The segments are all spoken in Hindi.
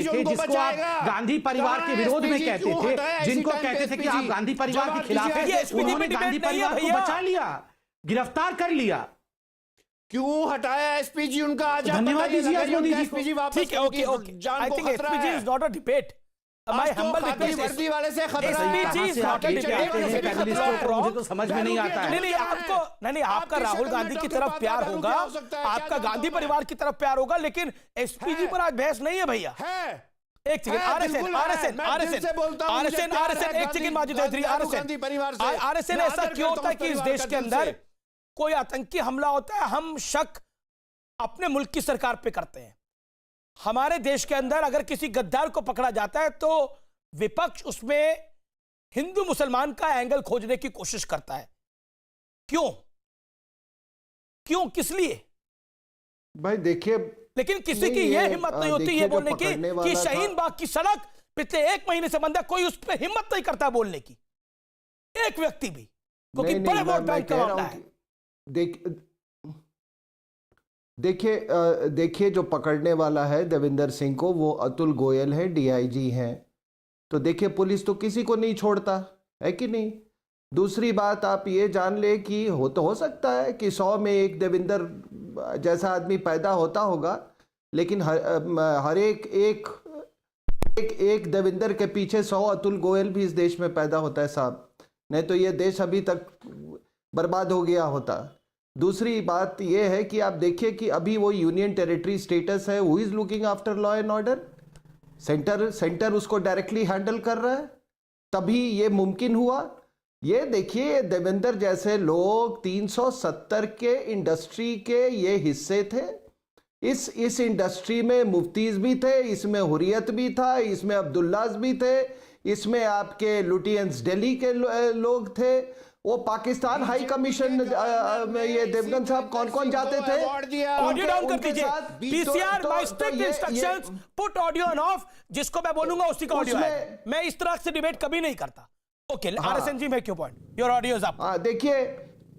थे, जिसको आप गांधी परिवार के विरोध में कहते थे, जिनको कहते थे कि आप गांधी परिवार के खिलाफ हैं, उन्होंने गांधी परिवार को बचा लिया, गिरफ्तार कर लिया। क्यों हटाया एसपीजी उनका? आज धन्यवाद दीजिए आज मोदी जी को। ठीक है, okay okay, I think SPG is not a debate. My humble request, वर्दी वाले से खतरा है। SPG is not a debate. मुझे तो समझ में नहीं आता है। नहीं आपको, नहीं आपका राहुल गांधी की तरफ प्यार होगा, आपका गांधी परिवार की तरफ प्यार होगा, लेकिन एसपीजी पर आज बहस नहीं है भैया। एक सेकंड, आरएसएन, एक सेकंड माजिद हैदरी, आरएसएन ऐसा क्यों होता है कि इस देश के अंदर कोई आतंकी हमला होता है, हम शक अपने मुल्क की सरकार पे करते हैं। हमारे देश के अंदर अगर किसी गद्दार को पकड़ा जाता है तो विपक्ष उसमें हिंदू मुसलमान का एंगल खोजने की कोशिश करता है। क्यों क्यों, किस लिए भाई? देखिए, लेकिन किसी की यह हिम्मत नहीं होती ये बोलने की कि शाहीन बाग की सड़क पिछले 1 महीने से बंद है, कोई उस पर हिम्मत नहीं करता बोलने की, एक व्यक्ति भी, क्योंकि बड़े वोट बैंक का मामला है। देखिए जो पकड़ने वाला है देविंदर सिंह को, वो अतुल गोयल है, डीआईजी हैं। तो देखिए पुलिस तो किसी को नहीं छोड़ता है कि नहीं। दूसरी बात आप ये जान ले कि हो सकता है कि 100 में एक देविंदर जैसा आदमी पैदा होता होगा, लेकिन हर एक देविंदर के पीछे 100 अतुल गोयल भी इस देश में पैदा होता है साहब, नहीं तो ये देश अभी तक बर्बाद हो गया होता। दूसरी बात यह है कि आप देखिए कि अभी वो यूनियन टेरिटरी स्टेटस है, who is looking after law and order? Centre उसको डायरेक्टली हैंडल कर रहा है, तभी ये मुमकिन हुआ। ये देखिए देवेंद्र जैसे लोग 370 के इंडस्ट्री के ये हिस्से थे। इस इंडस्ट्री में मुफ्तीज भी थे, इसमें हुर्रियत भी था, इसमें अब्दुल्लाज भी थे, इसमें आपके लुटियंस दिल्ली के लोग थे। वो पाकिस्तान हाई कमीशन में ये देवगन साहब कौन कौन जाते थे? ऑडियो डाउन कर दीजिए। PCR by strict instructions put audio on off, जिसको मैं बोलूंगा उसी का ऑडियो है। मैं इस तरह से डिबेट कभी नहीं करता। Okay, RSN ji make your point, your audio is up. देखिए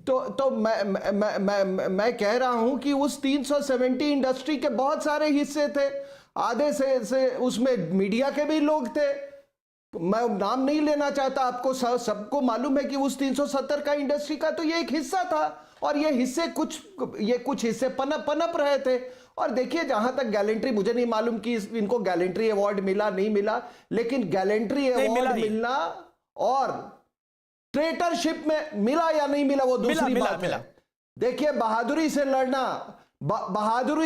तो मैं कह रहा हूं कि उस 370 इंडस्ट्री के बहुत सारे हिस्से थे, आधे से उसमें मीडिया के भी लोग थे। मैं नाम नहीं लेना चाहता, आपको सबको मालूम है कि उस 370 का इंडस्ट्री का तो ये एक हिस्सा था, और ये हिस्से कुछ हिस्से पनप रहे थे। और देखिए जहां तक गैलेंट्री, मुझे नहीं मालूम कि इनको गैलेंट्री अवार्ड मिला नहीं मिला, लेकिन गैलेंट्री अवार्ड मिलना और ट्रेटरशिप में मिला या नहीं मिला वो दूसरी बात है। देखिए बहादुरी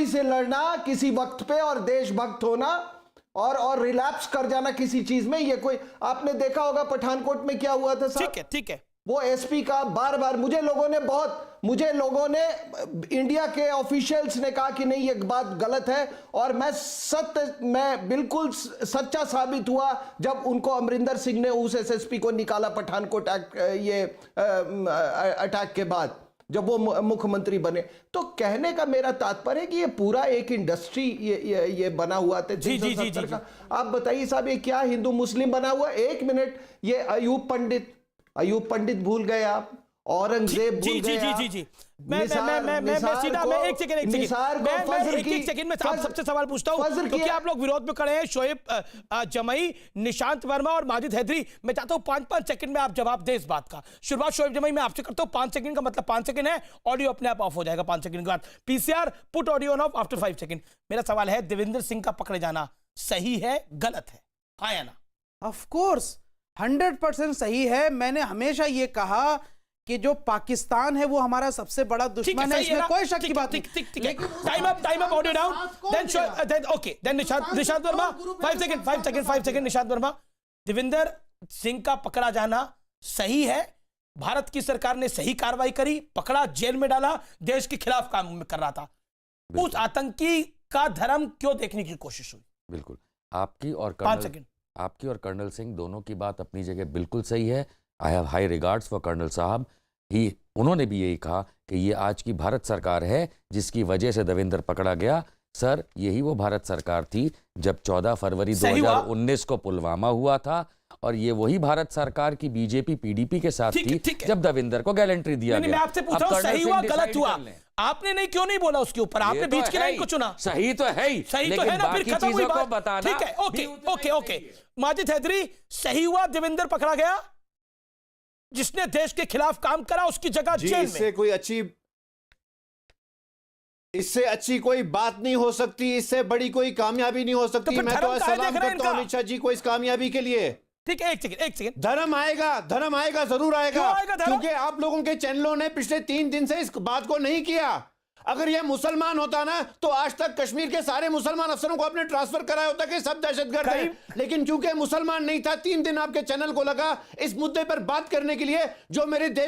से लड़ना किसी वक्त पे, और देशभक्त होना और रिलैप्स कर जाना किसी चीज में, ये कोई आपने देखा होगा पठानकोट में क्या हुआ था साहब। ठीक है, वो एसपी का बार मुझे लोगों ने इंडिया के ऑफिशियल्स ने कहा कि नहीं ये बात गलत है, और मैं बिल्कुल सच्चा साबित हुआ जब उनको अमरिंदर सिंह ने उस एसएसपी को निकाला पठानकोट अटैक के बाद, जब वो मुख्यमंत्री बने। तो कहने का मेरा तात्पर्य है कि ये पूरा एक इंडस्ट्री ये बना हुआ था। जी। का आप बताइए साहब, ये क्या हिंदू मुस्लिम बना हुआ? 1 मिनट, ये अयूब पंडित भूल गए आप, औरंगजेब भूल गए आप। जी। मैं एक सेकंड में सबसे सवाल पूछता हूं, क्योंकि आप लोग विरोध में खड़े हैं, शोएब जमई, निशांत वर्मा और माजिद हैदरी। मैं चाहता हूं 5-5 सेकंड में आप जवाब दें इस बात का। शुरुआत शोएब जमई मैं आपसे करता हूं, 5 सेकंड का मतलब 5 सेकंड है, ऑडियो अपने आप ऑफ हो जाएगा 5 सेकंड के बाद। PCR put audio on of after 5 second. मेरा सवाल है, देवेंद्र सिंह का पकड़े जाना सही है, गलत है, हाँ या ना? ऑफ कोर्स 100% सही है। मैंने हमेशा ये कहा कि जो पाकिस्तान है वो हमारा सबसे बड़ा दुश्मन है, इसमें कोई शक की बात नहीं। Time up, audio down, then okay, then Nishant Verma 5 second. Nishant Verma, Devendra Singh का पकड़ा जाना सही है, भारत की सरकार ने सही कार्रवाई करी, पकड़ा, जेल में डाला, देश के खिलाफ काम कर रहा था। उस आतंकी का धर्म क्यों देखने की कोशिश हुई? बिल्कुल, आपकी और कर्नल सिंह दोनों की बात अपनी जगह बिल्कुल सही है। I have high regards for colonel साहब। उन्होंने भी यही कहा कि ये आज की भारत सरकार है जिसकी वजह से देवेंद्र पकड़ा गया। सर, यही वो भारत सरकार थी जब 14 फरवरी 2019 को पुलवामा हुआ था, और ये वही भारत सरकार की बीजेपी पीडीपी के साथ थी जब देवेंद्र को गैलेंट्री दिया गया। मैं आपसे पूछ रहा हूं, सही हुआ गलत हुआ? आपने नहीं क्यों नहीं बोला उसके ऊपर? आपने बीच की लाइन को चुना। सही तो है ही, सही तो लेकिन है ना, फिर बाकी खत्म हुई चीजों को बात। बताना ठीक है, ओके भी उतना ओके ही ओके। सही है। माजिद हैदरी, सही हुआ देवेंद्र पकड़ा गया, जिसने देश के खिलाफ काम करा, उसकी जगह जी, जेल इससे में। इससे अच्छी कोई बात नहीं हो सकती, इससे बड़ी कोई कामयाबी नहीं हो सकती। फिर मैं धर्म तो काहे सलाम देख रहे हैं करता हूं इनका? अमित शाह जी को इस कामयाबी के लिए। ठीक है, एक सेकंड। धर्म आएगा, जरूर आएगा, क्यों आएगा धर्म? क्योंकि आप लोगों के चैनलों ने पिछले 3 दिन से इस बात को नहीं किया। अगर यह मुसलमान होता ना तो आज तक कश्मीर के सारे मुसलमान अफसरों को आपने ट्रांसफर कराया होता कि सब दहशतगर्द हैं। लेकिन क्योंकि मुसलमान नहीं था, 3 दिन आपके चैनल को लगा इस मुद्दे पर बात करने के लिए, जो मेरे देश